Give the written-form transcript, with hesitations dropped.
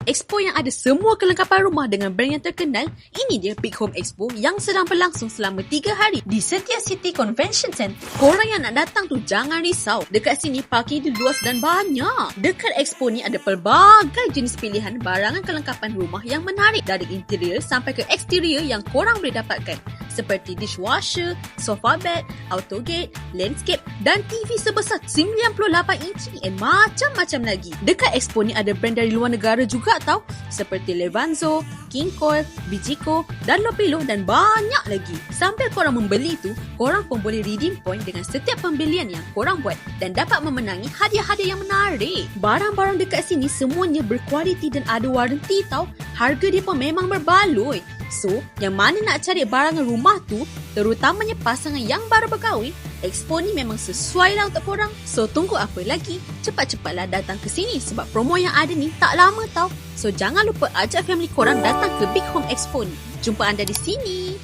expo yang ada semua kelengkapan rumah dengan brand yang terkenal. Ini dia Big Home Expo yang sedang berlangsung selama 3 hari di Setia City Convention Center. Korang yang nak datang tu jangan risau. Dekat sini parking dia luas dan banyak. Dekat expo ni ada pelbagai jenis pilihan barangan kelengkapan rumah yang menarik, dari interior sampai ke eksterior yang korang boleh dapatkan, seperti dishwasher, sofa bed, autogate, landscape dan TV sebesar 98 inci dan macam-macam lagi. Dekat expo ni ada brand dari luar negara juga tau, seperti Levanzo, King Koil, Bijiko dan Lopilo dan banyak lagi. Sambil korang membeli tu, korang pun boleh redeem point dengan setiap pembelian yang korang buat dan dapat memenangi hadiah-hadiah yang menarik. Barang-barang dekat sini semuanya berkualiti dan ada waranti tau. Harga dia pun memang berbaloi. So, yang mana nak cari barangan rumah tu, terutamanya pasangan yang baru berkahwin, expo ni memang sesuai lah untuk korang. So, tunggu apa lagi? Cepat-cepatlah datang ke sini sebab promo yang ada ni tak lama tau. So, jangan lupa ajak family korang datang ke Big Home Expo ni. Jumpa anda di sini.